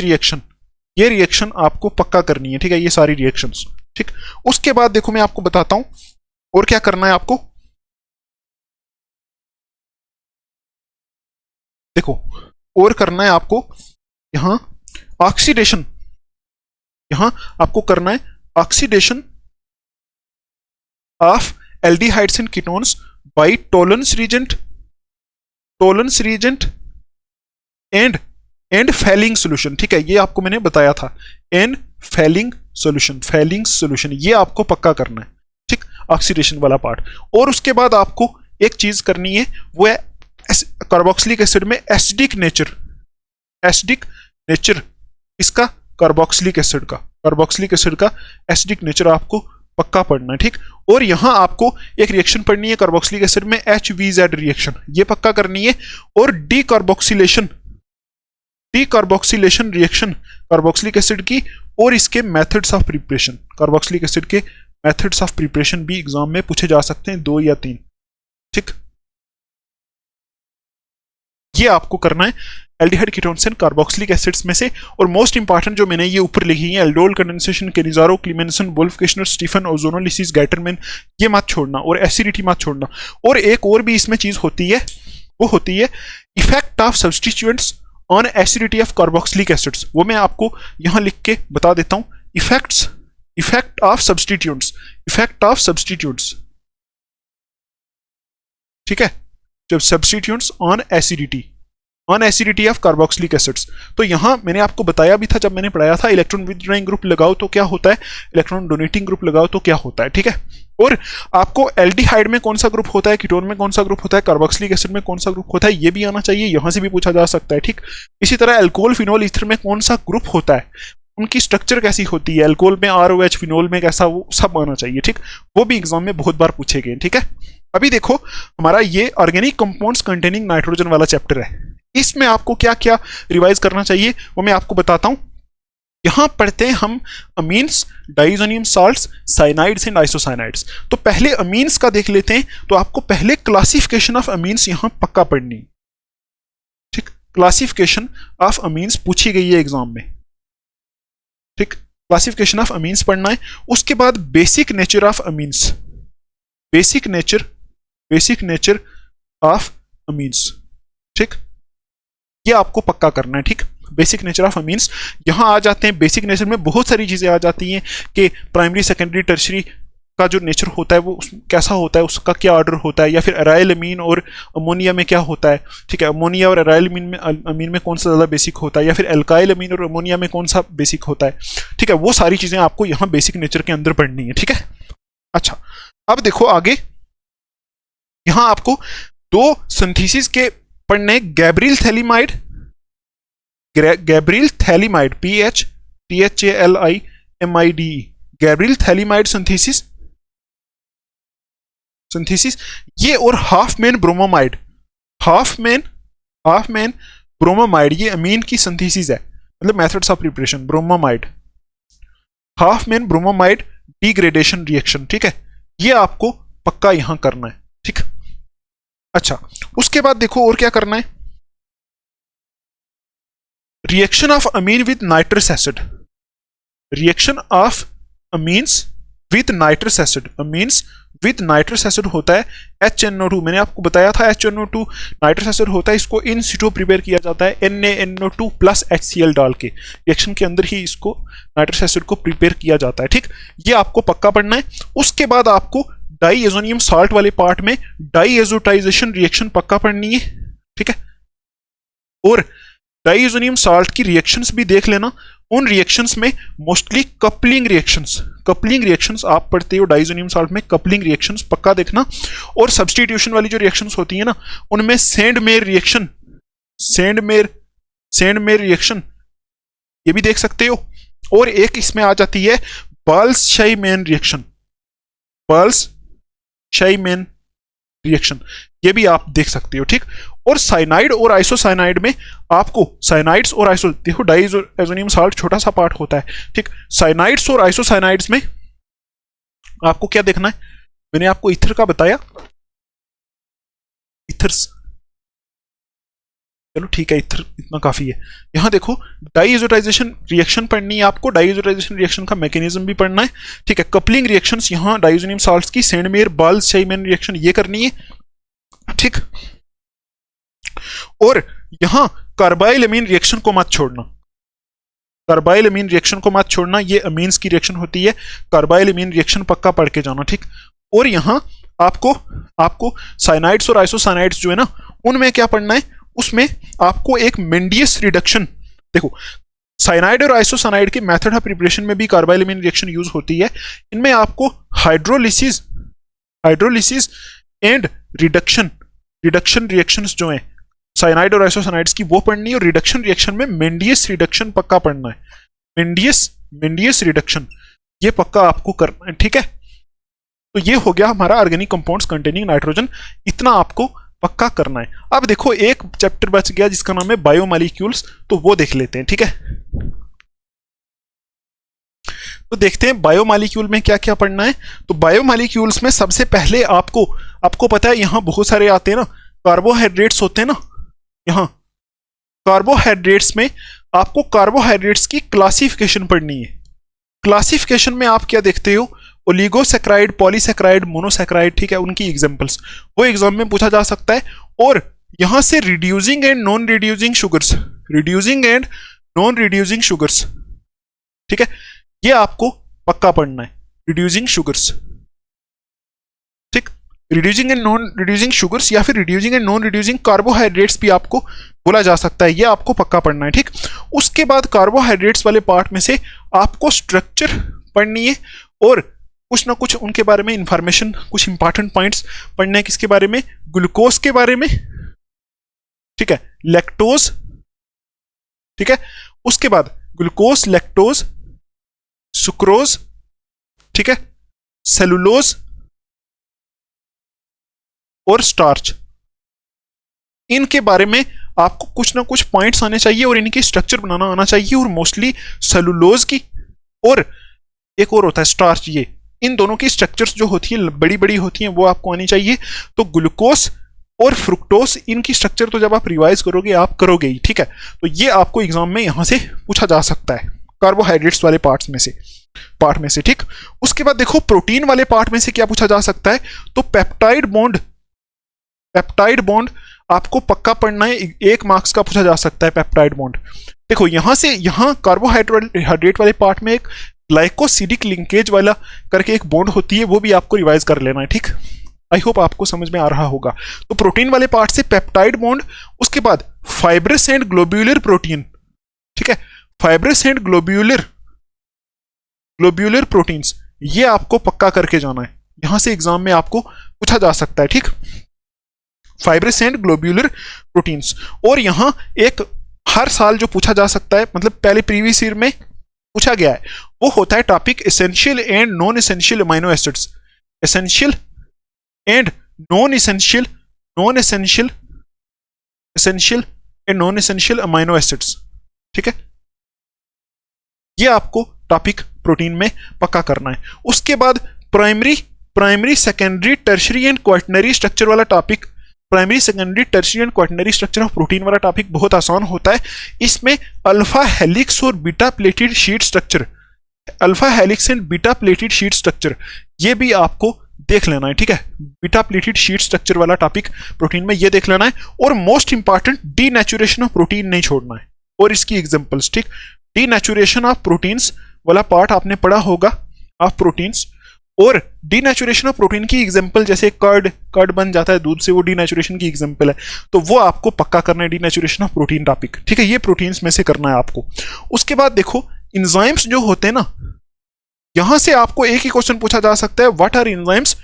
A: रिएक्शन, ये रिएक्शन आपको पक्का करनी है, ठीक है, ये सारी रिएक्शंस, ठीक। उसके बाद देखो मैं आपको बताता हूं और क्या करना है आपको, देखो और करना है आपको यहां ऑक्सीडेशन, यहां आपको करना है oxidation of aldehydes and ketones by Tollens and Fehling solution, ठीक है, ये आपको मैंने बताया था, एंड फैलिंग सोल्यूशन, ये आपको पक्का करना है, ठीक, ऑक्सीडेशन वाला पार्ट। और उसके बाद आपको एक चीज करनी है, वो है कार्बोक्सिलिक एसिड में एसिडिक नेचर इसका, कार्बोक्सिलिक एसिड का एसिडिक नेचर आपको पक्का पढ़ना है, ठीक। और यहां आपको एक रिएक्शन पढ़नी है कार्बोक्सिलिक एसिड में HVZ रिएक्शन, ये पक्का करनी है। और डीकार्बोक्सिलेशन रिएक्शन कार्बोक्सिलिक एसिड की, और इसके methods of preparation, carboxylic acid के मेथड्स ऑफ प्रिपरेशन भी एग्जाम में पूछे जा सकते हैं, 2 या 3, ठीक। ये आपको करना है aldehyde ketones and carboxylic acids में से। और मोस्ट इंपॉर्टेंट जो मैंने ये ऊपर लिखी है, aldol condensation, Cannizzaro, Clemmensen, Wolff Kishner, Stephen, ozonolysis, Gattermann, ये मत छोड़ना, और एसिडिटी मत छोड़ना। और एक और भी इसमें चीज होती है, वो होती है effect of substituents on acidity of carboxylic acids, वो मैं आपको यहां लिख के बता देता हूं। इफेक्ट ऑफ सब्सटीट्यूएंट्स, ठीक है, जब substituents on acidity of carboxylic acids, तो यहां मैंने आपको बताया भी था जब मैंने पढ़ाया था, इलेक्ट्रॉन विथड्रॉइंग ग्रुप लगाओ तो क्या होता है, इलेक्ट्रॉन डोनेटिंग ग्रुप लगाओ तो क्या होता है, ठीक है। और आपको एल्डिहाइड में कौन सा ग्रुप होता है, कीटोन में कौन सा ग्रुप होता है, कार्बोक्सिलिक एसिड में कौन सा ग्रुप होता है, ये भी आना चाहिए, यहां से भी पूछा जा सकता है, ठीक। इसी तरह एल्कोहल, फिनोल, ईथर में कौन सा ग्रुप होता है, उनकी स्ट्रक्चर कैसी होती है, एल्कोहल में ROH, फिनोल में कैसा, वो सब आना चाहिए, ठीक। वो भी एग्जाम में बहुत बार पूछे गए, ठीक है। अभी देखो हमारा ये ऑर्गेनिक कंपाउंड्स कंटेनिंग नाइट्रोजन वाला चैप्टर है, इसमें आपको क्या क्या रिवाइज करना चाहिए वो मैं आपको बताता हूं। यहां पढ़ते हैं हम amines, diazonium salts, cyanides and isocyanides. तो पहले अमीन्स का देख लेते हैं, तो आपको पहले क्लासिफिकेशन ऑफ अमीन्स यहां पक्का पढ़नी, ठीक, क्लासिफिकेशन ऑफ अमीन्स पूछी गई है एग्जाम में, ठीक, क्लासिफिकेशन ऑफ अमीन्स पढ़ना है। उसके बाद basic nature of amines, basic nature of amines, ठीक, ये आपको पक्का करना है, ठीक। बेसिक नेचर ऑफ अमीन्स, यहां आ जाते हैं, बेसिक नेचर में बहुत सारी चीजें आ जाती हैं कि प्राइमरी, सेकेंडरी, टर्शरी का जो नेचर होता है वो कैसा होता है, उसका क्या ऑर्डर होता है, या फिर अराइल अमीन और अमोनिया में क्या होता है, ठीक है, अमोनिया और अराइल अमीन में कौन सा ज्यादा बेसिक होता है, या फिर एल्काइल अमीन और अमोनिया में कौन सा बेसिक होता है, ठीक है, वो सारी चीजें आपको यहां बेसिक नेचर के अंदर पढ़नी है, ठीक है। अच्छा, अब देखो आगे, यहां आपको 2 सिंथेसिस के पढ़ने, Gabriel phthalimide, PHTHALIMIDE, Gabriel phthalimide synthesis, ये, और हाफमैन ब्रोमोमाइड, ये अमीन की सिंथेसिस है, मतलब methods of preparation, bromamide, Hopman bromamide degradation reaction, ठीक है, ये आपको पक्का यहां करना है, ठीक। अच्छा, उसके बाद देखो और क्या करना है, reaction of amine with nitrous acid, reaction of amines with nitrous acid, means with nitrous acid होता है HNO2। मैंने आपको बताया था HNO2 नाइट्रस एसिड होता है, इसको इन सिटू प्रिपेयर किया जाता है NaNO2 प्लस HCl डाल के, रिएक्शन के अंदर ही इसको नाइट्रस एसिड को प्रिपेयर किया जाता है। ठीक, ये आपको पक्का पढ़ना है। उसके बाद आपको डाईएजोनियम साल्ट वाले पार्ट में डाईएजोटाइजेशन रिएक्शन पक्का पढ़नी है। ठीक है, और डाईएजोनियम साल्ट की रिएक्शंस भी देख लेना। उन रिएक्शंस में मोस्टली कपलिंग रिएक्शंस आप पढ़ते हो डाईएजोनियम साल्ट में, कपलिंग रिएक्शंस पक्का देखना। और सब्स्टिट्यूशन वाली जो रिएक्शंस होती है ना, उनमें सेंडमेयर रिएक्शन ये भी देख सकते हो। और एक इसमें आ जाती है बाल्स-शाइमैन रिएक्शन, ये भी आप देख सकते हो। ठीक, और साइनाइड और आइसोसाइनाइड में आपको साइनाइड्स और आइसो, देखो डाईएजोनियम साल्ट छोटा सा पार्ट होता है। ठीक, साइनाइड्स और आइसोसाइनाइड्स में आपको क्या देखना है, मैंने आपको ईथर का बताया, ईथर्स, चलो ठीक है, ईथर इतना काफी है। यहां देखो डाईएजोटाइजेशन रिएक्शन पढ़नी है आपको, डाईएजोटाइजेशन रिएक्शन का मैकेनिज्म भी पढ़ना है। ठीक है, कपलिंग रिएक्शंस यहां डाईएजोनियम साल्ट्स की सेंडमेयर बाल्स-शाइमैन रिएक्शन ये करनी है। ठीक, और यहां कार्बाइल-अमीन रिएक्शन को मत छोड़ना, ये अमीन्स की रिएक्शन होती है, कार्बाइल-अमीन रिएक्शन पक्का पढ़ के जाना। ठीक, और यहां आपको साइनाइड्स और आइसोसाइनाइड्स जो है ना, उनमें क्या पढ़ना है, उसमें आपको एक मेंडियस रिडक्शन, देखो साइनाइड और आइसोसाइनाइड के मेथड ऑफ प्रिपरेशन में भी कार्बाइल-अमीन रिएक्शन यूज होती है। इनमें आपको हाइड्रोलिसिस एंड रिडक्शन रिएक्शंस जो है साइनाइड और आइसोसाइनाइड्स की, वो पढ़नी है। और रिडक्शन रिएक्शन में मेंडियस रिडक्शन पक्का पढ़ना है, मेंडियस रिडक्शन ये पक्का आपको करना है। ठीक है, तो ये हो गया हमारा ऑर्गेनिक कंपाउंड्स कंटेनिंग नाइट्रोजन, इतना आपको पक्का करना है। अब देखो एक चैप्टर बच गया जिसका नाम है बायोमॉलिक्यूल्स, तो वो देख लेते हैं। ठीक है, तो देखते हैं बायोमॉलिक्यूल में क्या क्या पढ़ना है। तो बायोमॉलिक्यूल्स में सबसे पहले आपको पता है यहां बहुत सारे आते हैं ना, कार्बोहाइड्रेट्स होते हैं ना, यहां कार्बोहाइड्रेट्स में आपको कार्बोहाइड्रेट्स की क्लासिफिकेशन पढ़नी है। क्लासिफिकेशन में आप क्या देखते हो, ओलिगोसैकेराइड, पॉलीसैकेराइड, मोनोसैकेराइड। ठीक है, उनकी एग्जांपल्स वो एग्जाम में पूछा जा सकता है। और यहां से reducing and non reducing sugars, ठीक है, ये आपको पक्का पढ़ना है, रिड्यूसिंग शुगर्स। ठीक, reducing and non reducing sugars या फिर reducing and non reducing carbohydrates भी आपको बोला जा सकता है, ये आपको पक्का पढ़ना है। ठीक, उसके बाद कार्बोहाइड्रेट्स वाले पार्ट में से आपको स्ट्रक्चर पढ़नी है और कुछ ना कुछ उनके बारे में इंफॉर्मेशन, कुछ इंपॉर्टेंट पॉइंट्स पढ़ने हैं। किसके बारे में, ग्लूकोज के बारे में। ठीक है, लैक्टोज, ठीक है, उसके बाद ग्लूकोज, लैक्टोज, सुक्रोज, ठीक है, सेलुलोज और स्टार्च, इनके बारे में आपको कुछ ना कुछ पॉइंट्स आने चाहिए और इनकी स्ट्रक्चर बनाना आना चाहिए। और मोस्टली सेलुलोज की और एक और होता है स्टार्च, ये इन दोनों की स्ट्रक्चर्स जो होती है बड़ी बड़ी होती हैं, वो आपको आनी चाहिए। तो ग्लूकोज और फ्रुक्टोज, इनकी स्ट्रक्चर तो जब आप रिवाइज करोगे आप करोगे ही। ठीक है, तो ये आपको एग्जाम में यहां से पूछा जा सकता है कार्बोहाइड्रेट्स वाले पार्ट में से। ठीक, उसके बाद देखो प्रोटीन वाले पार्ट में से क्या पूछा जा सकता है, तो पेप्टाइड बॉन्ड आपको पक्का पढ़ना है, 1 मार्क्स का पूछा जा सकता है पेप्टाइड बॉन्ड। देखो यहां कार्बोहाइड्रेट वाले पार्ट में एक ग्लाइकोसिडिक लिंकेज वाला करके एक बॉन्ड होती है, वो भी आपको रिवाइज कर लेना है। ठीक, आई होप आपको समझ में आ रहा होगा। तो प्रोटीन वाले पार्ट से पेप्टाइड बॉन्ड, उसके बाद फाइब्रस एंड ग्लोब्यूलर प्रोटीन। ठीक है, फाइब्रस एंड ग्लोब्यूलर प्रोटीन्स, ये आपको पक्का करके जाना है, यहां से एग्जाम में आपको पूछा जा सकता है। ठीक, फाइब्रस एंड ग्लोब्यूलर प्रोटीन्स। और यहां एक हर साल जो पूछा जा सकता है, मतलब पहले प्रीवियस ईयर में पूछा गया है, वो होता है topic essential and non essential amino acids. Essential and non essential and non essential amino acids. ठीक है, ये आपको टॉपिक प्रोटीन में पक्का करना है। उसके बाद primary secondary tertiary and quaternary structure वाला topic, primary secondary tertiary and quaternary structure of protein वाला टॉपिक बहुत आसान होता है। इसमें अल्फा हेलिक्स और beta pleated sheet structure, alpha helix and beta pleated sheet structure, ये भी आपको देख लेना है, ठीक है। बीटा प्लेटेड शीट स्ट्रक्चर वाला टॉपिक प्रोटीन में ये देख लेना है। और most important, denaturation of protein नहीं छोड़ना है और इसकी एग्जांपल्स, ठीक। डीनेचुरेशन ऑफ प्रोटीन्स वाला पार्ट आपने पढ़ा होगा, ऑफ प्रोटीन्स। और डीनेचुरेशन ऑफ प्रोटीन की एग्जांपल जैसे कर्ड बन जाता है दूध से, वो डीनेचुरेशन की एग्जांपल है, तो वो आपको पक्का करना है, डीनेचुरेशन ऑफ प्रोटीन टॉपिक, ठीक है। ये प्रोटीन्स में से करना है आपको। उसके बाद देखो एंजाइम्स जो होते हैं ना, यहां से आपको एक ही क्वेश्चन पूछा जा सकता है, what are enzymes,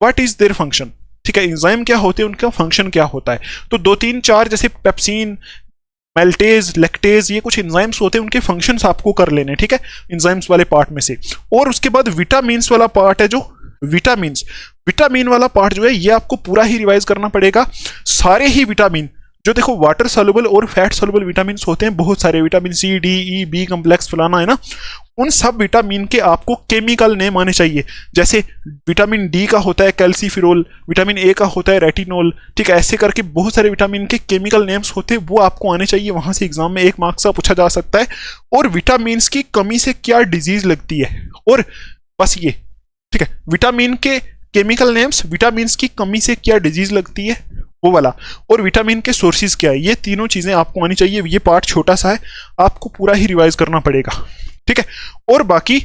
A: what is their function, ठीक है। एंजाइम क्या होते हैं, उनका फंक्शन क्या होता है। तो 2 3 4 जैसे पेप्सिन, मेल्टेज, लैक्टेज, ये कुछ एंजाइम्स होते हैं, उनके फंक्शंस आपको कर लेने, ठीक है, एंजाइम्स वाले पार्ट में से। और उसके बाद विटामिन्स वाला पार्ट है, जो विटामिन वाला पार्ट जो है ये आपको पूरा ही रिवाइज करना पड़ेगा। सारे ही विटामिन जो देखो वाटर सॉल्युबल और फैट सॉल्युबल विटामिन होते हैं, बहुत सारे विटामिन सी, डी, ई, बी कॉम्प्लेक्स फलाना है ना, उन सब विटामिन के आपको केमिकल नेम आने चाहिए। जैसे विटामिन डी का होता है कैल्सीफिरोल, विटामिन ए का होता है रेटिनोल, ठीक है। ऐसे करके बहुत सारे विटामिन के केमिकल नेम्स होते हैं, वो आपको आने चाहिए। वहां से एग्जाम में 1 मार्क्स का पूछा जा सकता है। और विटामिन की कमी से क्या डिजीज लगती है, और बस ये, ठीक है। विटामिन के केमिकल नेम्स, विटामिन की कमी से क्या डिजीज लगती है वो वाला, और विटामिन के सोर्सेज क्या है, ये तीनों चीजें आपको आनी चाहिए। ये पार्ट छोटा सा है, आपको पूरा ही रिवाइज करना पड़ेगा, ठीक है। और बाकी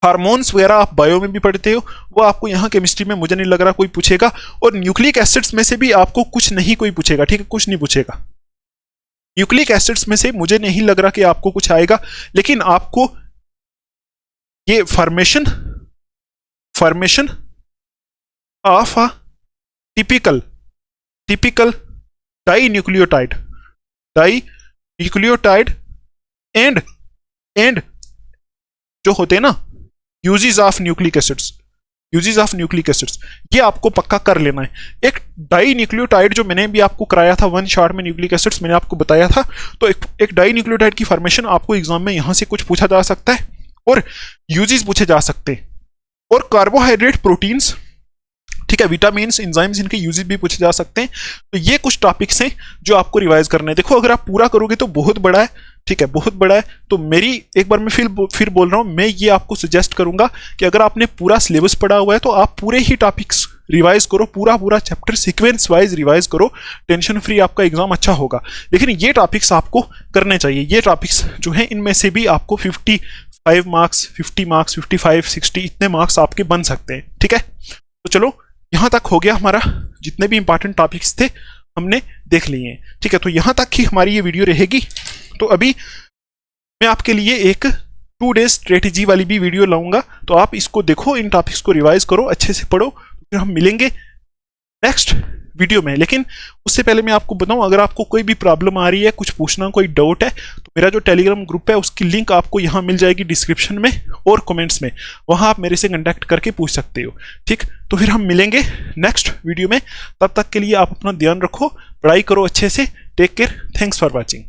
A: हार्मोन्स वगैरह आप बायो में भी पढ़ते हो, वो आपको यहाँ केमिस्ट्री में मुझे नहीं लग रहा कोई पूछेगा। और न्यूक्लिक एसिड्स में से भी आपको कुछ नहीं कोई पूछेगा, ठीक है, कुछ नहीं पूछेगा। न्यूक्लिक एसिड्स में से मुझे नहीं लग रहा कि आपको कुछ आएगा, लेकिन आपको ये formation of a typical dinucleotide and जो होते हैं ना यूजेस ऑफ न्यूक्लिक एसिड्स, ये आपको पक्का कर लेना है। एक डाइन्यूक्लियोटाइड जो मैंने भी आपको कराया था 1 शॉट में, न्यूक्लिक एसिड्स मैंने आपको बताया था, तो एक डाइन्यूक्लियोटाइड की फॉर्मेशन आपको एग्जाम में यहां से कुछ पूछा जा सकता है और यूजेस पूछे जा सकते हैं। और कार्बोहाइड्रेट, प्रोटीन्स, ठीक है, विटामिन्स, एंजाइम्स, इनके यूजेस भी पूछे जा सकते हैं। तो ये कुछ टॉपिक्स हैं जो आपको रिवाइज करने हैं। देखो अगर आप पूरा करोगे तो बहुत बड़ा है, ठीक है, बहुत बड़ा है। तो मेरी एक बार मैं फिर बोल रहा हूं, मैं ये आपको सजेस्ट करूंगा कि अगर आपने पूरा सिलेबस पढ़ा हुआ है तो आप पूरे ही टॉपिक्स रिवाइज करो, पूरा चैप्टर सीक्वेंस वाइज रिवाइज करो, टेंशन फ्री आपका एग्जाम अच्छा होगा। लेकिन ये टॉपिक्स आपको करने चाहिए। ये टॉपिक्स जो हैं इनमें से भी आपको 55 मार्क्स, 50 मार्क्स, 55, 60 इतने मार्क्स आपके बन सकते हैं, ठीक है। तो चलो यहां तक हो गया हमारा, जितने भी इंपॉर्टेंट टॉपिक्स थे हमने देख लिए हैं, ठीक है। तो यहां तक ही हमारी ये वीडियो रहेगी। तो अभी मैं आपके लिए एक 2 डेज स्ट्रेटेजी वाली भी वीडियो लाऊंगा, तो आप इसको देखो, इन टॉपिक्स को रिवाइज करो, अच्छे से पढ़ो, फिर हम मिलेंगे नेक्स्ट वीडियो में। लेकिन उससे पहले मैं आपको बताऊं, अगर आपको कोई भी प्रॉब्लम आ रही है, कुछ पूछना, कोई डाउट है, तो मेरा जो टेलीग्राम ग्रुप है उसकी लिंक आपको यहाँ मिल जाएगी डिस्क्रिप्शन में और कमेंट्स में, वहाँ आप मेरे से कंटेक्ट करके पूछ सकते हो, ठीक। तो फिर हम मिलेंगे नेक्स्ट वीडियो में। तब तक के लिए आप अपना ध्यान रखो, पढ़ाई करो अच्छे से। Take care, thanks for watching.